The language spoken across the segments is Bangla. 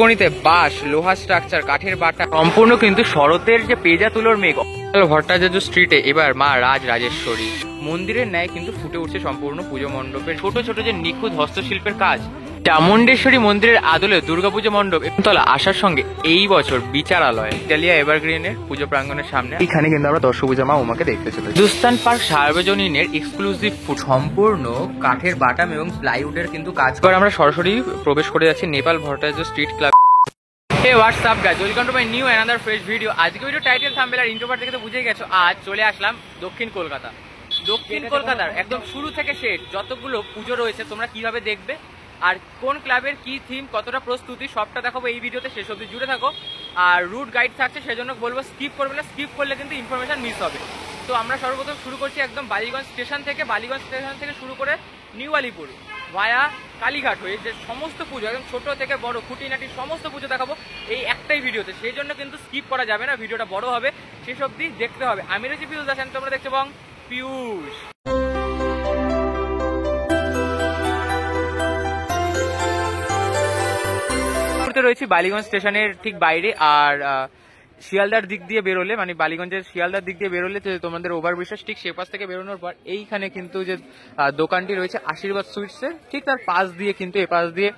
গণিতে বাঁশ, লোহা স্ট্রাকচার, কাঠের বাটা সম্পূর্ণ কিন্তু শরতের যে পেজা তুলোর মেঘ ভট্টাচার্য স্ট্রিটে এবার মা রাজরাজেশ্বরী মন্দিরের ন্যায় কিন্তু ফুটে উঠছে সম্পূর্ণ পুজো মণ্ডপের ছোট ছোট যে নিখুঁত হস্তশিল্পের কাজ। চামুণ্ডেশ্বরী মন্দিরের আদলে দুর্গাপুজো মণ্ডপ তলা আসার সঙ্গে এই বছর বিচারালয় ডালিয়া এভারগ্রিনের পুজো প্রাঙ্গণের সামনে এখানে কিন্তু আমরা দর্শপূজা মা উমাকে দেখতে চলেছি। হিন্দুস্তান পার্ক সার্বজনীনের এক্সক্লুসিভ ফুড সম্পূর্ণ কাঠের বাটাম এবং প্লাইউডের কিন্তু কাজ করে। আমরা সরাসরি প্রবেশ করে যাচ্ছি Nepal Bhattacharya street club. Hey, what's up guys? Welcome to my new another fresh video. আজকে ভিডিও টাইটেল থাম্বনেল আর ইন্ট্রোভার্ট থেকে তো বুঝেই গেছো, আজ চলে আসলাম দক্ষিণ কলকাতা। দক্ষিণ কলকাতার একদম শুরু থেকে শেষ যতগুলো পুজো রয়েছে তোমরা কিভাবে দেখবে আর কোন ক্লাবের কি থিম, কতটা প্রস্তুতি সবটা দেখাবো এই ভিডিওতে, শেষ অবধি জুড়ে থাকো। আর রুট গাইড থাকছে, সেজন্য বলবো স্কিপ করবে না, স্কিপ করলে কিন্তু ইনফরমেশন মিস হবে। তো আমরা সর্বপ্রথম শুরু করছি একদম বালিগঞ্জ স্টেশন থেকে শুরু করে নিউ আলিপুর ভায়া কালীঘাট হয়ে যে সমস্ত পুজো একদম ছোট থেকে বড় খুঁটিনাটি সমস্ত পুজো দেখাবো এই একটাই ভিডিওতে, সেই জন্য কিন্তু স্কিপ করা যাবে না, ভিডিওটা বড় হবে, শেষ অবধি দেখতে হবে। আমি রয়েছি পিয়ুষ দাস, তোমরা দেখছো বং পিয়ুষ। রয়েছি বালিগঞ্জ স্টেশনের ঠিক বাইরে, আর শিয়ালদার দিক দিয়ে বেরোলে মানে বালিগঞ্জের শিয়ালদার দিক দিয়ে বেরোলে তোমাদের ওভারব্রিজ ঠিক সে পাশ থেকে বেরোনোর পর এইখানে কিন্তু যে দোকানটি রয়েছে আশীর্বাদ সুইটসের ঠিক তার পাশ দিয়ে কিন্তু এ পাশ দিয়ে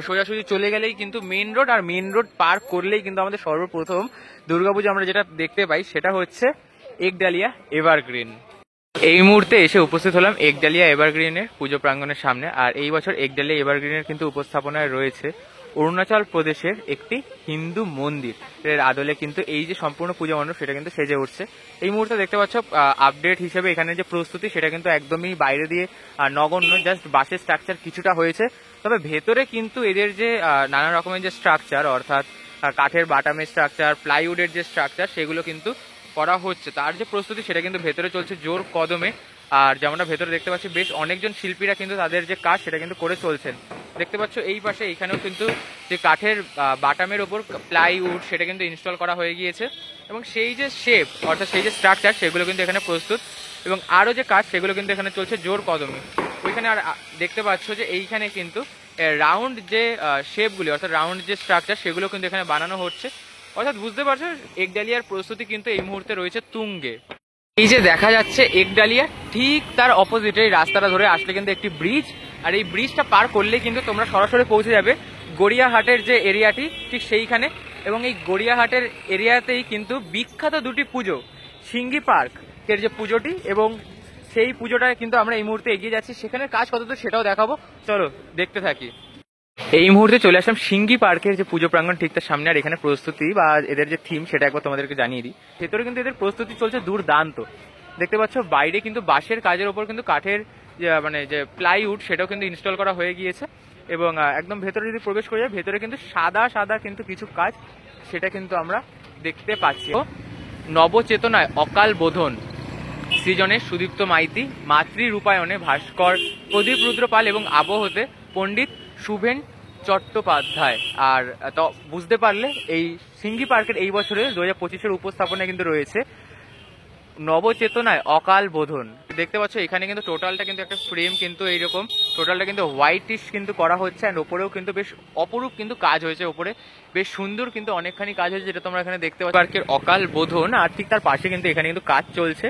সোজাসুজি চলে গেলেই কিন্তু মেন রোড, আর মেন রোড পার করলেই কিন্তু আমাদের সর্বপ্রথম দুর্গাপুজো আমরা যেটা দেখতে পাই সেটা হচ্ছে একডালিয়া এভারগ্রিন। এই মুহূর্তে এসে উপস্থিত হলাম একডালিয়া এভারগ্রিনের পুজো প্রাঙ্গণের সামনে, আর এই বছর একডালিয়া এভারগ্রিনের কিন্তু উপস্থাপনায় রয়েছে অরুণাচল প্রদেশের একটি হিন্দু মন্দির এর আদলে কিন্তু এই যে সম্পূর্ণ পূজা মণ্ডপ সেটা কিন্তু সেজে উঠছে। এই মুহূর্তে দেখতে পাচ্ছ আপডেট হিসেবে এখানে যে প্রস্তুতি সেটা কিন্তু একদমই বাইরে দিয়ে নগণ্য, জাস্ট বাসের স্ট্রাকচার কিছুটা হয়েছে, তবে ভেতরে কিন্তু এদের যে নানা রকমের যে স্ট্রাকচার অর্থাৎ কাঠের বাটামের স্ট্রাকচার, প্লাইউডের যে স্ট্রাকচার সেগুলো কিন্তু করা হচ্ছে, তার যে প্রস্তুতি সেটা কিন্তু ভেতরে চলছে জোর কদমে। আর যেমনটা ভেতরে দেখতে পাচ্ছি বেশ অনেকজন শিল্পীরা কিন্তু তাদের যে কাজ সেটা কিন্তু করে চলছেন। দেখতে পাচ্ছ এই পাশে এইখানেও কিন্তু যে কাঠের বাটামের ওপর প্লাইউড সেটা কিন্তু ইনস্টল করা হয়ে গিয়েছে, এবং সেই যে শেপ অর্থাৎ সেই যে স্ট্রাকচার সেগুলো কিন্তু এখানে প্রস্তুত, এবং আরও যে কাজ সেগুলো কিন্তু এখানে চলছে জোর কদমে। ওইখানে আর দেখতে পাচ্ছ যে এইখানে কিন্তু রাউন্ড যে শেপগুলি অর্থাৎ রাউন্ড যে স্ট্রাকচার সেগুলো কিন্তু এখানে বানানো হচ্ছে, অর্থাৎ বুঝতে পারছো একডালিয়ার প্রস্তুতি কিন্তু এই মুহূর্তে রয়েছে তুঙ্গে। এই যে দেখা যাচ্ছে একডালিয়া ঠিক তার অপোজিটে রাস্তাটা ধরে আসলে কিন্তু একটি ব্রিজ, আর এই ব্রিজটা পার করলে কিন্তু তোমরা সরাসরি পৌঁছে যাবে গড়িয়াহাটের যে এরিয়াটি ঠিক সেইখানে, এবং এই গড়িয়াহাটের এরিয়াতেই কিন্তু বিখ্যাত দুটি পুজো সিঙ্গি পার্কের যে পুজোটি, এবং সেই পুজোটা কিন্তু আমরা এই মুহূর্তে এগিয়ে যাচ্ছি, সেখানে কাজ কতদূর সেটাও দেখাবো, চলো দেখতে থাকি। এই মুহূর্তে চলে আসলাম সিঙ্গি পার্কের যে পুজো প্রাঙ্গণ ঠিক তার সামনে, আর এখানে প্রস্তুতি বা এদের যে থিম সেটা একবার তোমাদেরকে জানিয়ে দিই। ভেতরে কিন্তু এদের প্রস্তুতি চলছে দুর্দান্ত, দেখতে পাচ্ছ বাইরে কিন্তু বাঁশের কাজের ওপর কিন্তু কাঠের মানে যে প্লাইউড সেটাও কিন্তু ইনস্টল করা হয়ে গিয়েছে, এবং একদম ভেতরে যদি প্রবেশ করে যায় ভেতরে কিন্তু সাদা সাদা কিন্তু কিছু কাজ সেটা কিন্তু আমরা দেখতে পাচ্ছি। নবচেতনায় অকাল বোধন সৃজনে সুদীপ্ত মাইতি, মাতৃ রূপায়ণে ভাস্কর প্রদীপ রুদ্র পাল এবং আবহতে পণ্ডিত শুভেন চট্টোপাধ্যায়। আর তো বুঝতে পারলে এই সিঙ্গি পার্কের এই বছরের 2025-এর উপস্থাপনায় কিন্তু রয়েছে নবচেতনায় অকাল বোধন। দেখতে পাচ্ছ এখানে কিন্তু টোটালটা কিন্তু একটা ফ্রেম কিন্তু এইরকম টোটালটা কিন্তু হোয়াইটিশ কিন্তু করা হচ্ছে, অ্যান্ড ওপরেও কিন্তু বেশ অপরূপ কিন্তু কাজ হয়েছে, ওপরে বেশ সুন্দর কিন্তু অনেকখানি কাজ হয়েছে যেটা তোমরা এখানে দেখতে পাচ্ছ পার্কের অকাল বোধন। আর ঠিক তার পাশে কিন্তু এখানে কিন্তু কাজ চলছে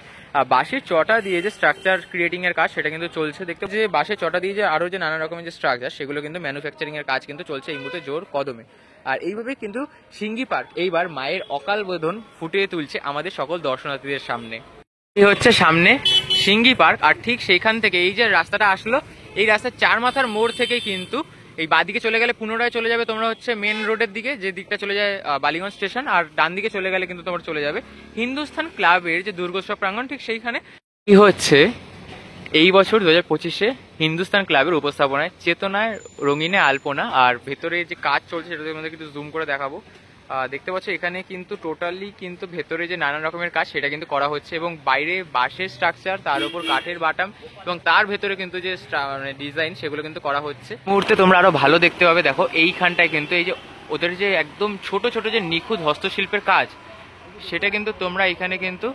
বাঁশের চটা দিয়ে যে স্ট্রাকচার ক্রিয়েটিং এর কাজ সেটা কিন্তু চলছে। দেখতে পাচ্ছি যে বাঁশের চটা দিয়ে যে আরো যে নানা রকমের যে স্ট্রাকচার সেগুলো কিন্তু ম্যানুফ্যাকচারিং এর কাজ কিন্তু চলছে এই মুহূর্তে জোর কদমে। আর এইভাবে কিন্তু সিঙ্গি পার্ক এইবার মায়ের অকাল বোধন ফুটিয়ে তুলছে আমাদের সকল দর্শনার্থীদের সামনে। এই হচ্ছে সামনে সিঙ্গি পার্ক, আর ঠিক সেইখান থেকে এই যে রাস্তাটা আসলো এই রাস্তার চার মাথার মোড় থেকে কিন্তু এই বাঁদিকে চলে গেলে পুনরায় চলে যাবে তোমরা হচ্ছে মেন রোডের দিকে, যে দিকটা চলে যায় বালিগঞ্জ স্টেশন, আর ডান দিকে চলে গেলে কিন্তু তোমরা চলে যাবে হিন্দুস্তান ক্লাবের যে দুর্গোৎসব প্রাঙ্গণ ঠিক সেইখানে। কি হচ্ছে এই বছর 2025-এ হিন্দুস্তান ক্লাবের উপস্থাপনায় চেতনায় রঙিনে আলপনা, আর ভেতরে যে কাজ চলছে সেটা তোমাদের কিন্তু জুম করে দেখাবো। দেখতে পাচ্ছ এখানে কিন্তু টোটালি কিন্তু ভেতরে যে নানা রকমের কাজ সেটা কিন্তু করা হচ্ছে, এবং বাইরে বাঁশের স্ট্রাকচার তার উপর কাঠের বাটাম এবং তার ভেতরে কিন্তু যে মানে ডিজাইন সেগুলো কিন্তু করা হচ্ছে। মুহূর্তে তোমরা আরো ভালো দেখতে পাবে, দেখো এইখানটায় কিন্তু এই যে ওদের যে একদম ছোট ছোট যে নিখুঁত হস্তশিল্পের কাজ সেটা কিন্তু তোমরা এখানে কিন্তু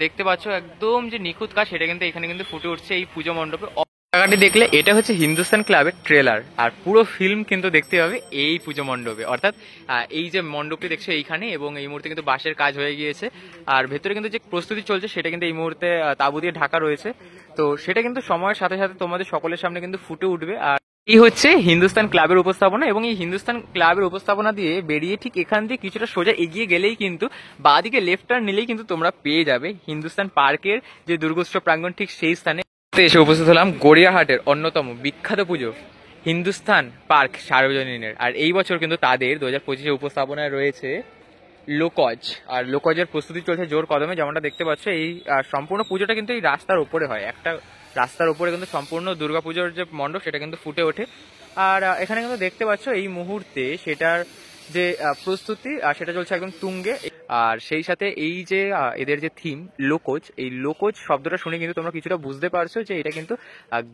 দেখতে পাচ্ছ, একদম যে নিখুঁত কাজ সেটা কিন্তু এখানে কিন্তু ফুটে উঠছে এই পুজো মণ্ডপে। জায়গাটি দেখলে এটা হচ্ছে হিন্দুস্তান ক্লাবের ট্রেলার, আর পুরো ফিল্ম কিন্তু দেখতে হবে এই পুজো মণ্ডপে, অর্থাৎ এই যে মণ্ডপটি দেখছো এইখানে, এবং এই মুহূর্তে কিন্তু বাঁশের কাজ হয়ে গিয়েছে, আর ভেতরে কিন্তু যে প্রস্তুতি চলছে সেটা কিন্তু এই মুহূর্তে তাঁবু দিয়ে ঢাকা রয়েছে। তো সেটা কিন্তু সময়ের সাথে সাথে তোমাদের সকলের সামনে কিন্তু ফুটে উঠবে। আর এই হচ্ছে হিন্দুস্তান ক্লাবের উপস্থাপনা, এবং এই হিন্দুস্তান ক্লাবের উপস্থাপনা দিয়ে বেরিয়ে ঠিক এখান দিয়ে কিছুটা সোজা এগিয়ে গেলেই কিন্তু বাঁদিকে লেফট টার্ন নিলেই কিন্তু তোমরা পেয়ে যাবে হিন্দুস্তান পার্কের যে দুর্গোৎসব প্রাঙ্গণ, ঠিক সেই স্থানে এসে উপস্থিত হলাম গড়িয়াহাটের অন্যতম বিখ্যাত পুজো হিন্দুস্তান পার্ক সার্বজনীনের। আর এই বছর কিন্তু তাদের 2025 উপস্থাপনায় রয়েছে লোকজ, আর লোকজের প্রস্তুতি চলছে জোর কদমে। যেমনটা দেখতে পাচ্ছ এই সম্পূর্ণ পুজোটা কিন্তু এই রাস্তার উপরে হয়, একটা রাস্তার উপরে কিন্তু সম্পূর্ণ দুর্গাপুজোর যে মণ্ডপ সেটা কিন্তু ফুটে ওঠে। আর এখানে কিন্তু দেখতে পাচ্ছ এই মুহূর্তে সেটার যে প্রস্তুতি সেটা চলছে একদম তুঙ্গে। আর সেই সাথে এই যে এদের যে থিম লোকজ, এই লোকজ শব্দটা শুনে কিন্তু তোমরা কিছুটা বুঝতে পারছো যে এটা কিন্তু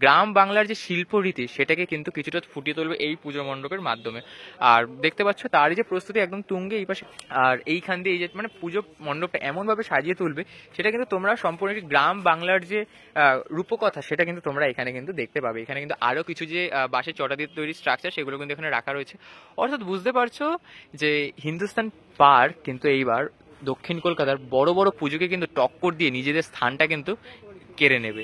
গ্রাম বাংলার যে শিল্প রীতি সেটাকে কিন্তু কিছুটা ফুটিয়ে তুলবে এই পুজো মণ্ডপের মাধ্যমে। আর দেখতে পাচ্ছ তারই যে প্রস্তুতি একদম তুঙ্গে এই পাশে, আর এইখান দিয়ে এই যে মানে পুজো মণ্ডপটা এমনভাবে সাজিয়ে তুলবে সেটা কিন্তু তোমরা সম্পূর্ণ একটি গ্রাম বাংলার যে রূপকথা সেটা কিন্তু তোমরা এখানে কিন্তু দেখতে পাবে। এখানে কিন্তু আরো কিছু যে বাঁশের চটা দিয়ে তৈরি স্ট্রাকচার সেগুলো কিন্তু এখানে রাখা রয়েছে। অর্থাৎ বুঝতে পারছো যে হিন্দুস্তান পার্ক কিন্তু এইবার দক্ষিণ কলকাতার বড় বড় পুজোকে কিন্তু টক্কর দিয়ে নিজেদের স্থানটা কিন্তু কেড়ে নেবে।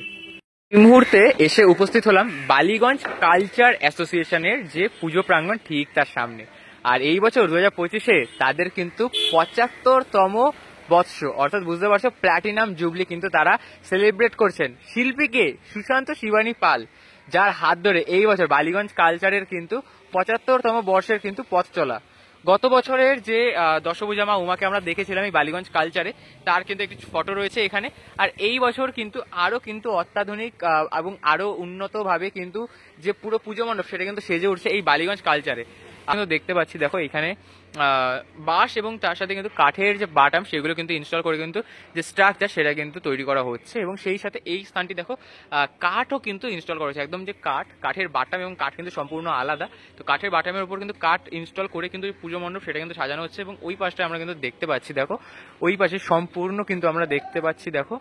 এই মুহূর্তে এসে উপস্থিত হলাম বালিগঞ্জ কালচার অ্যাসোসিয়েশনের যে পুজো প্রাঙ্গণ ঠিক তার সামনে। আর এই বছর 2025-এ তাদের কিন্তু 75তম বৎস, অর্থাৎ বুঝতে পারছো প্ল্যাটিনাম জুবলি কিন্তু তারা সেলিব্রেট করছেন শিল্পীকে সুশান্ত শিবানী পাল, যার হাত ধরে এই বছর বালিগঞ্জ কালচারের কিন্তু 75তম বর্ষের কিন্তু পথ চলা। গত বছরের যে দশভুজা মা উমাকে আমরা দেখেছিলাম এই বালিগঞ্জ কালচারে, তার কিন্তু একটি ফটো রয়েছে এখানে। আর এই বছর কিন্তু আরো কিন্তু অত্যাধুনিক এবং আরো উন্নত ভাবে কিন্তু যে পুরো পুজো মণ্ডপ সেটা কিন্তু সেজে উঠছে এই বালিগঞ্জ কালচারে। আমি দেখতে পাচ্ছি দেখো এখানে বাঁশ এবং তার সাথে কিন্তু কাঠের যে বাটাম সেগুলো কিন্তু ইনস্টল করে কিন্তু যে স্ট্রাকচার সেটা কিন্তু তৈরি করা হচ্ছে, এবং সেই সাথে এই স্থানটি দেখো কাঠও কিন্তু ইনস্টল করা হচ্ছে, একদম যে কাঠের বাটাম এবং কাঠ কিন্তু সম্পূর্ণ আলাদা। তো কাঠের বাটামের উপর কিন্তু কাঠ ইনস্টল করে কিন্তু পুজো মণ্ডপ সেটা কিন্তু সাজানো হচ্ছে। এবং ওই পাশটা আমরা কিন্তু দেখতে পাচ্ছি দেখো, ওই পাশে সম্পূর্ণ কিন্তু আমরা দেখতে পাচ্ছি দেখো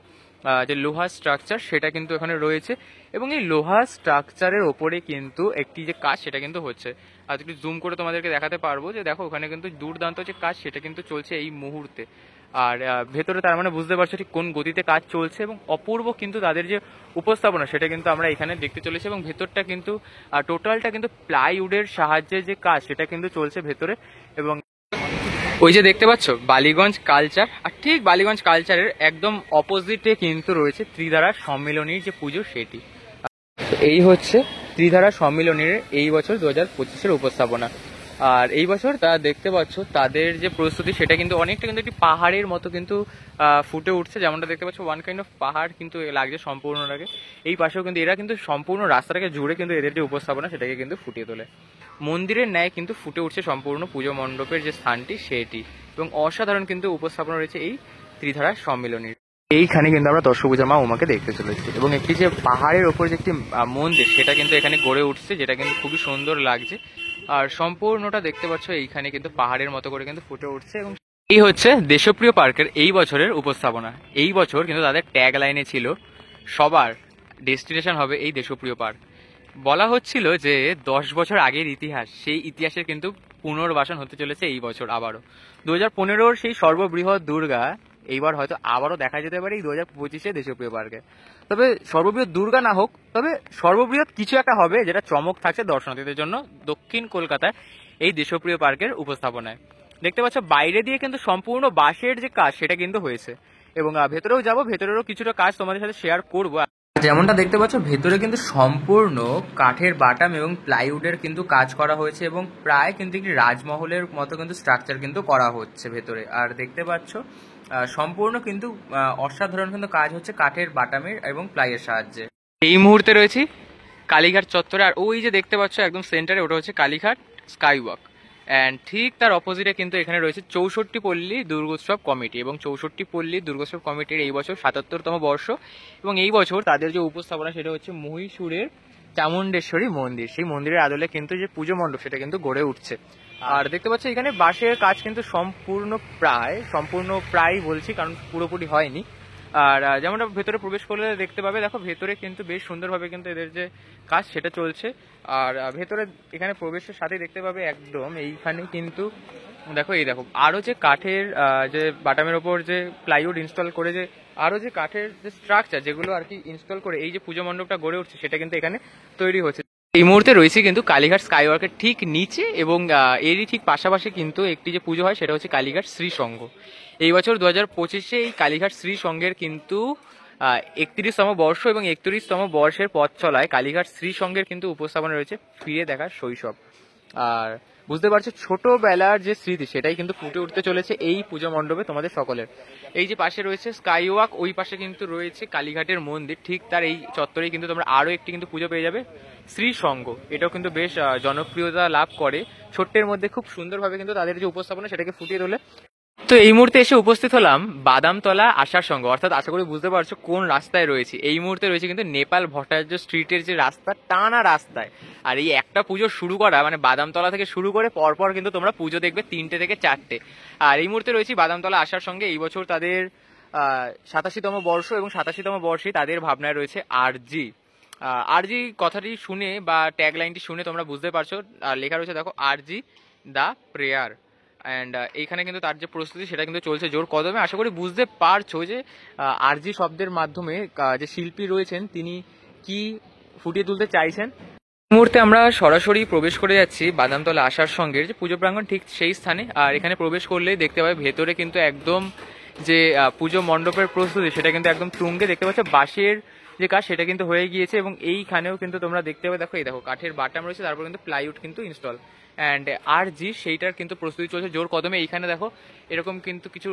যে লোহার স্ট্রাকচার সেটা কিন্তু এখানে রয়েছে, এবং এই লোহার স্ট্রাকচারের ওপরে কিন্তু একটি যে কাজ সেটা কিন্তু হচ্ছে। আর একটু জুম করে তোমাদেরকে দেখাতে পারবো যে দেখো ওখানে কিন্তু দুর্দান্ত যে কাজ সেটা কিন্তু চলছে এই মুহূর্তে। আর ভেতরে তার মানে বুঝতে পারছো ঠিক কোন গতিতে কাজ চলছে, এবং অপূর্ব কিন্তু তাদের যে উপস্থাপনা সেটা কিন্তু আমরা এখানে দেখতে চলেছি। এবং ভেতরটা কিন্তু টোটালটা কিন্তু প্লাইউডের সাহায্যে যে কাজ সেটা কিন্তু চলছে ভেতরে। এবং ওই যে দেখতে পাচ্ছ বালিগঞ্জ কালচার, আর ঠিক বালিগঞ্জ কালচারের একদম অপোজিটে কিন্তু রয়েছে ত্রিধারা সম্মিলনীর যে পুজো সেটি। এই হচ্ছে ত্রিধারা সম্মিলনীর এই বছর 2025-এর উপস্থাপনা। আর এই বছর তা দেখতে পাচ্ছ তাদের যে প্রস্তুতি সেটা কিন্তু অনেকটা কিন্তু একটি পাহাড়ের মতো কিন্তু ফুটে উঠছে। যেমনটা দেখতে পাচ্ছ ওয়ান কাইন্ড অফ পাহাড় কিন্তু লাগছে সম্পূর্ণটাকে। এই পাশেও কিন্তু এরা কিন্তু সম্পূর্ণ রাস্তাটাকে জুড়ে কিন্তু এদের যে উপস্থাপনা সেটাকে কিন্তু ফুটিয়ে তোলে। মন্দিরের ন্যায় কিন্তু ফুটে উঠছে সম্পূর্ণ পুজো মণ্ডপের যে স্থানটি সেটি, এবং অসাধারণ কিন্তু উপস্থাপনা রয়েছে এই ত্রিধারা সম্মিলনীর। এইখানে কিন্তু আমরা দশভুজা মা উমাকে দেখতে চলেছি, এবং একটি যে পাহাড়ের ওপর যে একটি মন্দির সেটা কিন্তু এখানে গড়ে উঠছে, যেটা কিন্তু খুবই সুন্দর লাগছে। আর সম্পূর্ণটা দেখতে পাচ্ছ এইখানে কিন্তু পাহাড়ের মতো করে কিন্তু ফুটে উঠছে। এবং এই হচ্ছে দেশপ্রিয় পার্কের এই বছরের উপস্থাপনা। এই বছর কিন্তু তাদের ট্যাগ লাইনে ছিল সবার ডেস্টিনেশন হবে এই দেশপ্রিয় পার্ক। বলা হচ্ছিল যে 10 বছর আগের ইতিহাস, সেই ইতিহাসের কিন্তু পুনর্বাসন হতে চলেছে এই বছর আবারও। 2015-র সেই সর্ববৃহৎ দুর্গা এইবার হয়তো আবারও দেখা যেতে পারে এই 2025-এ দেশপ্রিয় পার্কে। তবে সর্ববৃহৎ দুর্গা না হোক, তবে সর্ববৃহৎ কিছু একটা হবে যেটা চমক থাকছে দর্শনার্থীদের জন্য দক্ষিণ কলকাতায় এই দেশপ্রিয় পার্কের উপস্থাপনায়। দেখতে পাচ্ছ বাইরে দিয়ে কিন্তু সম্পূর্ণ বাঁশের যে কাজ সেটা কিন্তু হয়েছে, এবং ভেতরেও যাবো, ভেতরেরও কিছুটা কাজ তোমাদের সাথে শেয়ার করবো। যেমনটা দেখতে পাচ্ছ ভেতরে কিন্তু সম্পূর্ণ কাঠের বাটাম এবং প্লাইউডের কিন্তু কাজ করা হয়েছে, এবং প্রায় কিন্তু একটি রাজমহলের মতো কিন্তু স্ট্রাকচার কিন্তু করা হচ্ছে ভেতরে। আর দেখতে পাচ্ছ সম্পূর্ণ কিন্তু অসাধারণ কিন্তু কাজ হচ্ছে কাঠের বাটামের এবং প্লাইয়ের সাহায্যে। এই মুহূর্তে রয়েছি কালীঘাট চত্বরে, আর ওই যে দেখতে পাচ্ছ একদম সেন্টারে ওটা হচ্ছে কালীঘাট স্কাই ওয়াক। অ্যান্ড ঠিক তার অপোজিটে কিন্তু এখানে রয়েছে 64 পল্লী দুর্গোৎসব কমিটি, এবং 64 পল্লী দুর্গোৎসব কমিটির এই বছর 77তম বর্ষ। এবং এই বছর তাদের যে উপস্থাপনা সেটা হচ্ছে মহীশূরের চামুণ্ডেশ্বরী মন্দির, সেই মন্দিরের আদলে কিন্তু যে পুজো মণ্ডপ সেটা কিন্তু গড়ে উঠছে। আর দেখতে পাচ্ছ এখানে বাঁশের কাজ কিন্তু সম্পূর্ণ প্রায় বলছি কারণ পুরোপুরি হয়নি, আর যেমনটা ভেতরে প্রবেশ করলে দেখতে পাবে, দেখো ভেতরে কিন্তু বেশ সুন্দরভাবে কিন্তু এদের যে কাজ সেটা চলছে। আর ভেতরে এখানে প্রবেশের সাথে দেখতে পাবে একদম এইখানে কিন্তু দেখো, এই দেখো আরো যে কাঠের যে বাটামের ওপর যে প্লাইউড ইনস্টল করে, যে আরো যে কাঠের যে স্ট্রাকচার যেগুলো আর কি ইনস্টল করে এই যে পুজো মণ্ডপটা গড়ে উঠছে সেটা কিন্তু এখানে তৈরি হচ্ছে। এই মুহূর্তে রয়েছে কিন্তু কালীঘাট স্কাইওয়াকের ঠিক নিচে, এবং এরই ঠিক পাশাপাশি কিন্তু একটি যে পুজো হয় সেটা হচ্ছে কালীঘাট শ্রী সংঘ। এই বছর 2025-এ এই কালীঘাট শ্রী সংঘের কিন্তু 31তম বর্ষ, এবং 31তম বর্ষের পথ চলায় কালীঘাট শ্রী সংঘের কিন্তু উপস্থাপনা রয়েছে ফিরে দেখার শৈশব। আর বুঝতে পারছো ছোটবেলার যে স্মৃতি সেটাই কিন্তু ফুটে উঠতে চলেছে এই পুজো মণ্ডপে তোমাদের সকলের। এই যে পাশে রয়েছে স্কাইওয়াক, ওই পাশে কিন্তু রয়েছে কালীঘাটের মন্দির, ঠিক তার এই চত্বরেই কিন্তু তোমরা আরো একটি কিন্তু পুজো পেয়ে যাবে, শ্রী সংঘ। এটাও কিন্তু বেশ জনপ্রিয়তা লাভ করে, ছোট্টের মধ্যে খুব সুন্দরভাবে কিন্তু তাদের যে উপস্থাপনা সেটাকে ফুটিয়ে তোলে। তো এই মুহূর্তে এসে উপস্থিত হলাম বাদামতলা আসার সঙ্গে, অর্থাৎ আশা করি বুঝতে পারছো কোন রাস্তায় রয়েছে। এই মুহূর্তে রয়েছে কিন্তু নেপাল ভট্টাচার্য স্ট্রিটের যে রাস্তা, টানা রাস্তায়। আর এই একটা পুজো শুরু করা মানে বাদামতলা থেকে শুরু করে পরপর কিন্তু তোমরা পুজো দেখবে 3টে থেকে 4টে। আর এই মুহূর্তে রয়েছে বাদামতলা আসার সঙ্গে। এই বছর তাদের 87তম বর্ষ, এবং 87তম বর্ষে তাদের ভাবনায় রয়েছে আরজি। আরজি কথাটি শুনে বা ট্যাগ লাইনটি শুনে তোমরা বুঝতে পারছো, লেখা রয়েছে দেখো আরজি দ্য প্রেয়ার। অ্যান্ড এইখানে কিন্তু তার যে প্রস্তুতি সেটা কিন্তু চলছে জোর কদমে। আশা করি বুঝতে পারছো যে আরজি শব্দের মাধ্যমে যে শিল্পী রয়েছেন তিনি কি ফুটিয়ে তুলতে চাইছেন। এই মুহূর্তে আমরা সরাসরি প্রবেশ করে যাচ্ছি বাদামতলা আসার সঙ্গে যে পুজো প্রাঙ্গণ, ঠিক সেই স্থানে। আর এখানে প্রবেশ করলেই দেখতে পাবে ভেতরে কিন্তু একদম যে পুজো মণ্ডপের প্রস্তুতি সেটা কিন্তু একদম তুঙ্গে। দেখতে পাচ্ছ বাঁশের যে কাজ সেটা কিন্তু হয়ে গিয়েছে, এবং এইখানেও কিন্তু তোমরা দেখতে পাবে, দেখো এই দেখো কাঠের বাটাম রয়েছে, তারপর কিন্তু প্লাইউড কিন্তু ইনস্টল। অ্যান্ড আরজি সেইটার কিন্তু প্রস্তুতি চলছে জোর কদমে। এইখানে দেখো এরকম কিন্তু কিছু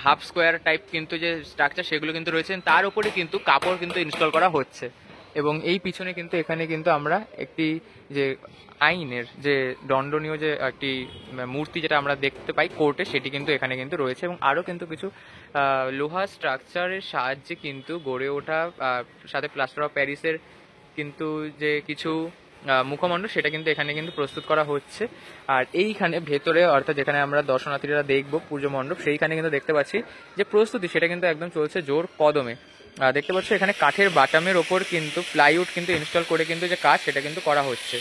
হাফ স্কোয়ার টাইপ কিন্তু যে স্ট্রাকচার সেগুলো কিন্তু রয়েছে, তার উপরে কিন্তু কাপড় কিন্তু ইনস্টল করা হচ্ছে। এবং এই পিছনে কিন্তু এখানে কিন্তু আমরা একটি যে আইনের যে দণ্ডনীয় যে একটি মূর্তি যেটা আমরা দেখতে পাই কোর্টে, সেটি কিন্তু এখানে কিন্তু রয়েছে। এবং আরও কিন্তু কিছু লোহা স্ট্রাকচারের সাহায্যে কিন্তু গড়ে ওঠা, সাথে প্লাস্টার অফ প্যারিসের কিন্তু যে কিছু মুখমণ্ডল সেটা কিন্তু এখানে কিন্তু প্রস্তুত করা হচ্ছে। আর এইখানে ভেতরে, অর্থাৎ যেখানে আমরা দর্শনার্থীরা দেখবো পুজো মণ্ডপ, সেইখানে কিন্তু দেখতে পাচ্ছি যে প্রস্তুতি সেটা কিন্তু একদম চলছে জোর কদমে। দেখতে পাচ্ছ এখানে কাঠের বাটামের ওপর কিন্তু প্লাইউড কিন্তু ইনস্টল করে কিন্তু যে কাজ সেটা কিন্তু করা হচ্ছে।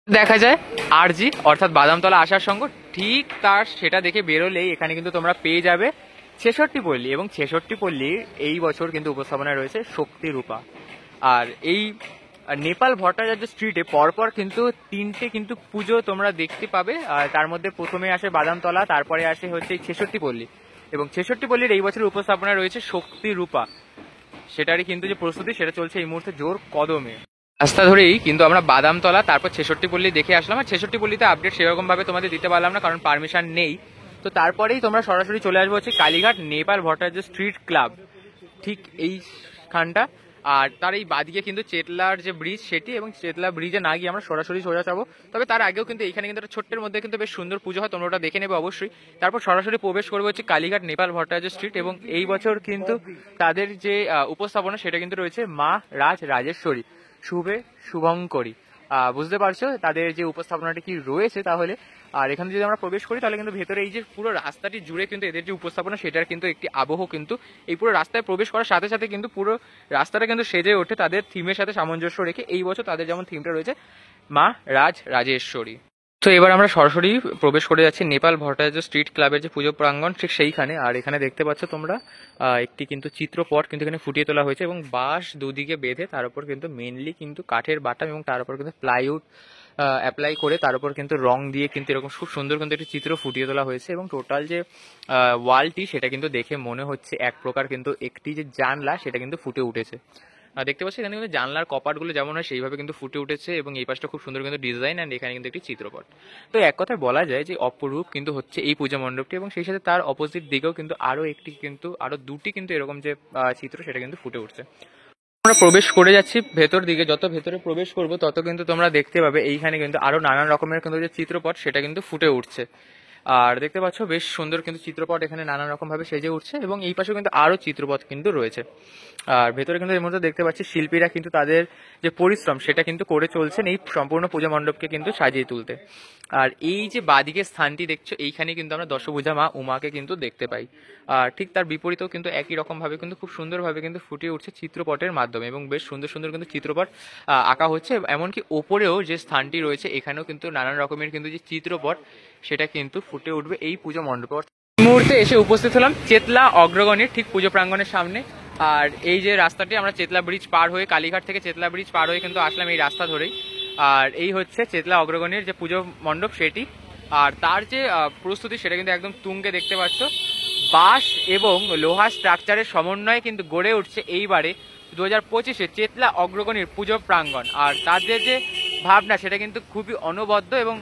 দেখা যায় আরজি অর্থাৎ বাদামতলা আসার সঙ্গ, ঠিক তার সেটা দেখে বেরোলেই এখানে কিন্তু তোমরা পেয়ে যাবে 66 পল্লী, এবং 66 পল্লীর এই বছর কিন্তু উপস্থাপনায় রয়েছে শক্তি রূপা। আর এই নেপাল ভট্টাচার্য স্ট্রিটে পরপর কিন্তু 3টে কিন্তু পুজো তোমরা দেখতে পাবে। আর তার মধ্যে প্রথমে আসে বাদামতলা, তারপরে আসে হচ্ছে 66 পল্লী, এবং 66 পল্লীর এই বছর উপস্থাপনায় রয়েছে শক্তি রূপা। সেটারই কিন্তু যে প্রস্তুতি সেটা চলছে এই মুহূর্তে জোর কদমে। রাস্তা ধরেই কিন্তু আমরা বাদামতলা তারপর 66 পল্লী দেখে আসলাম। আর 66 পল্লীতে আপডেট সেরকম ভাবে তোমাদের দিতে পারলাম না, কারণ পারমিশন নেই। তো তারপরেই তোমরা সরাসরি চলে আসবো হচ্ছে কালীঘাট নেপাল ভট্টাচার্য স্ট্রিট ক্লাব, ঠিক এইখানটা। আর তার এই বাদিকে কিন্তু চেতলার যে ব্রিজ সেটি, এবং চেতলা ব্রিজে না গিয়ে আমরা সরাসরি সোজা যাবো। তবে তার আগেও কিন্তু এখানে কিন্তু একটা ছোট্টের মধ্যে কিন্তু বেশ সুন্দর পুজো হয়, তোমরা ওটা দেখে নেবে অবশ্যই। তারপর সরাসরি প্রবেশ করবো হচ্ছে কালীঘাট নেপাল ভট্টাচার্য স্ট্রিট, এবং এই বছর কিন্তু তাদের যে উপস্থাপনা সেটা কিন্তু রয়েছে মা রাজ রাজেশ্বরী শুভে শুভঙ্করী। বুঝতে পারছো তাদের যে উপস্থাপনাটি কি রয়েছে তাহলে। আর এখানে যদি আমরা প্রবেশ করি তাহলে কিন্তু ভেতরে এই যে পুরো রাস্তাটি জুড়ে কিন্তু এদের যে উপস্থাপনা সেটার কিন্তু একটি আবহ কিন্তু এই পুরো রাস্তায় প্রবেশ করার সাথে সাথে কিন্তু পুরো রাস্তাটা কিন্তু সেজে ওঠে তাদের থিমের সাথে সামঞ্জস্য রেখে। এই বছর তাদের যেমন থিমটা রয়েছে মা রাজ রাজেশ্বরী। তো এবার আমরা সরাসরি প্রবেশ করে যাচ্ছি নেপাল ভট্টাচার্য স্ট্রিট ক্লাবের যে পুজো প্রাঙ্গণ ঠিক সেইখানে। আর এখানে দেখতে পাচ্ছ তোমরা একটি কিন্তু চিত্রপট কিন্তু এখানে ফুটিয়ে তোলা হয়েছে, এবং বাঁশ দুদিকে বেঁধে তার উপর কিন্তু মেনলি কিন্তু কাঠের বাটাম এবং তার উপর কিন্তু প্লাইউড অ্যাপ্লাই করে তার উপর কিন্তু রং দিয়ে কিন্তু এরকম খুব সুন্দর কিন্তু একটি চিত্র ফুটিয়ে তোলা হয়েছে। এবং টোটাল যে ওয়ালটি সেটা কিন্তু দেখে মনে হচ্ছে এক প্রকার কিন্তু একটি যে জানলা সেটা কিন্তু ফুটে উঠেছে। দেখতে পাচ্ছি এখানে কিন্তু জানলার কপাটগুলো যেমন হয় সেইভাবে কিন্তু ফুটে উঠেছে, এবং এই পাশটা খুব সুন্দর কিন্তু ডিজাইন, অ্যান্ড এখানে কিন্তু একটি চিত্রপট। তো এক কথায় বলা যায় যে অপরূপ কিন্তু হচ্ছে এই পূজা মণ্ডপটি, এবং সেই সাথে তার অপোজিট দিকেও কিন্তু আরো দুটি কিন্তু এরকম যে চিত্র সেটা কিন্তু ফুটে উঠছে। আমরা প্রবেশ করে যাচ্ছি ভেতর দিকে, যত ভেতরে প্রবেশ করব তত কিন্তু তোমরা দেখতে পাবে এইখানে কিন্তু আরো নানান রকমের কিন্তু যে চিত্রপট সেটা কিন্তু ফুটে উঠছে। আর দেখতে পাচ্ছ বেশ সুন্দর কিন্তু চিত্রপট এখানে নানান রকম ভাবে সেজে উঠছে, এবং এই পাশেও কিন্তু আরো চিত্রপট কিন্তু রয়েছে। আর ভেতরে কিন্তু এর মধ্যে দেখতে পাচ্ছি শিল্পীরা কিন্তু তাদের যে পরিশ্রম সেটা কিন্তু করে চলছেন এই সম্পূর্ণ পুজো মণ্ডপকে কিন্তু সাজিয়ে তুলতে। আর এই যে বাদিকে স্থানটি দেখছো, এইখানে কিন্তু আমরা দশভুজা মা উমাকে কিন্তু দেখতে পাই। আর ঠিক তার বিপরীতেও কিন্তু একই রকম ভাবে কিন্তু খুব সুন্দরভাবে কিন্তু ফুটে উঠছে চিত্রপটের মাধ্যমে, এবং বেশ সুন্দর সুন্দর কিন্তু চিত্রপট আঁকা হচ্ছে। এমনকি ওপরেও যে স্থানটি রয়েছে এখানেও কিন্তু নানান রকমের কিন্তু যে চিত্রপট সেটা কিন্তু ফুটে উঠবে এই পুজো মণ্ডপে। এই মুহূর্তে এসে উপস্থিত হলাম চেতলা অগ্রগণের ঠিক পুজো প্রাঙ্গণের সামনে। আর এই যে রাস্তাটি, আমরা চেতলা ব্রিজ পার হয়ে, কালীঘাট থেকে চেতলা ব্রিজ পার হয়ে কিন্তু আসলাম এই রাস্তা ধরেই। আর এই হচ্ছে চেতলা অগ্রগণের যে পুজো মণ্ডপ সেটি। আর তার যে প্রস্তুতি সেটা কিন্তু একদম তুঙ্গে দেখতে পাচ্ছ। বাঁশ এবং লোহা স্ট্রাকচারের সমন্বয়ে কিন্তু গড়ে উঠছে এইবারে 2025-এ চেতলা অগ্রগণের পুজো প্রাঙ্গণ। আর তাদের যে ভাবনা সেটা কিন্তু খুবই অনবদ্য, এবং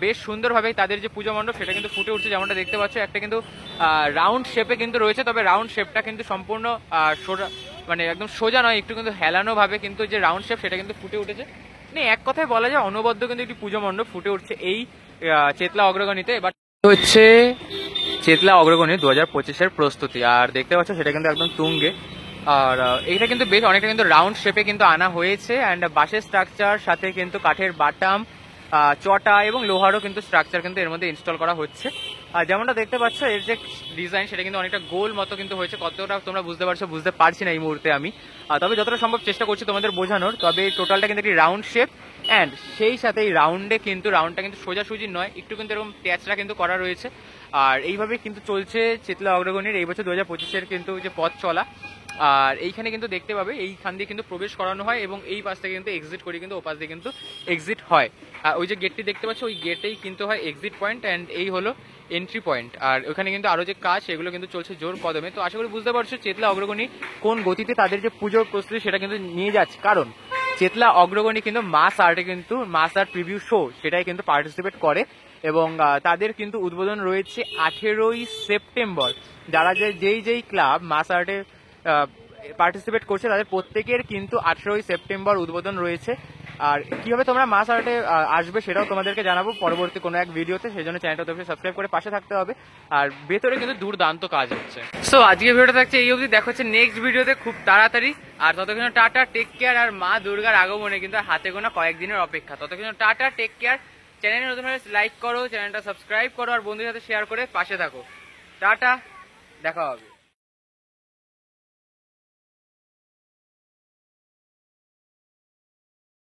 বেশ সুন্দরভাবে তাদের যে পুজো মণ্ডপ সেটা কিন্তু ফুটে উঠছে। যেমনটা দেখতে পাচ্ছ একটা কিন্তু রাউন্ড শেপে কিন্তু রয়েছে, তবে রাউন্ড শেপটা কিন্তু সম্পূর্ণ সোজা, মানে একদম সোজা নয়, একটু কিন্তু হেলানো ভাবে কিন্তু যে রাউন্ড শেপ সেটা কিন্তু ফুটে উঠেছে। মানে এক কথায় বলা যায় অনবদ্য কিন্তু একটি পুজো মণ্ডপ ফুটে উঠছে এই চেতলা অগ্রগণীতে। এবার হচ্ছে চেতলা অগ্রগণী 2025-এর প্রস্তুতি। আর দেখতে পাচ্ছ সেটা কিন্তু একদম তুঙ্গে। আর এটা কিন্তু বেশ অনেকটা কিন্তু রাউন্ড শেপে কিন্তু আনা হয়েছে, অ্যান্ড বাঁশের স্ট্রাকচার সাথে কিন্তু কাঠের বাটাম, চটা এবং লোহারও কিন্তু স্ট্রাকচার কিন্তু এর মধ্যে ইনস্টল করা হচ্ছে। আর যেমনটা দেখতে পাচ্ছ এর যে ডিজাইন সেটা কিন্তু অনেকটা গোল মতো কিন্তু হয়েছে। কতটা তোমরা বুঝতে পারছো বুঝতে পারছি না এই মুহূর্তে আমি, তবে যতটা সম্ভব চেষ্টা করছি তোমাদের বোঝানোর। তবে টোটালটা কিন্তু একটি রাউন্ড শেপ, অ্যান্ড সেই সাথে এই রাউন্ডটা কিন্তু সোজাসুজি নয়, একটু কিন্তু এরকম ট্যাচটা কিন্তু করা রয়েছে। আর এইভাবে কিন্তু চলছে চেতলা অগ্রগণীর এই বছর 2025-এর কিন্তু যে পথ চলা। আর এইখানে কিন্তু দেখতে পাবে এইখান দিয়ে কিন্তু প্রবেশ করানো হয়, এবং এই পাশ থেকে কিন্তু এক্সিট করে কিন্তু ও পাশ দিয়ে কিন্তু এক্সিট হয়। আর ওই যে গেটটি দেখতে পাচ্ছ ওই গেটেই কিন্তু হয় এক্সিট পয়েন্ট, অ্যান্ড এই হলো এন্ট্রি পয়েন্ট। আর ওখানে কিন্তু আরো যে কাজ সেগুলো কিন্তু চলছে জোর কদমে। তো আশা করি বুঝতে পারছো চেতলা অগ্রগণী কোন গতিতে তাদের যে পুজোর প্রস্তুতি সেটা কিন্তু নিয়ে যাচ্ছে। কারণ চেতলা অগ্রগণী কিন্তু মাস আর্ট প্রিভিউ শো সেটাই কিন্তু পার্টিসিপেট করে, এবং তাদের কিন্তু উদ্বোধন রয়েছে 18ই সেপ্টেম্বর। যারা যেই ক্লাব মাস আর্টে পার্টিসিপেট করছে তাদের প্রত্যেকের কিন্তু 18ই সেপ্টেম্বর উদ্বোধন রয়েছে। আর কিভাবে তোমরা মাস আর্টে আসবে সেটাও তোমাদেরকে জানাবো পরবর্তী কোনো এক ভিডিওতে, সেই জন্য চ্যানেলটা অবশ্যই সাবস্ক্রাইব করে পাশে থাকতে হবে। আর ভেতরে কিন্তু দুর্দান্ত কাজ হচ্ছে। সো আজকের ভিডিওটা থাকছে এই অবধি, দেখা হচ্ছে নেক্সট ভিডিওতে খুব তাড়াতাড়ি। আর ততক্ষণ টাটা, টেক কেয়ার। আর মা দুর্গার আগমনে কিন্তু হাতে গোনা কয়েকদিনের অপেক্ষা। ততক্ষণ টাটা, টেক কেয়ার। চ্যানেলে নতুন হলে লাইক করো, চ্যানেলটা সাবস্ক্রাইব করো, আর বন্ধুদের সাথে শেয়ার করে পাশে থাকো। টাটা, দেখা হবে।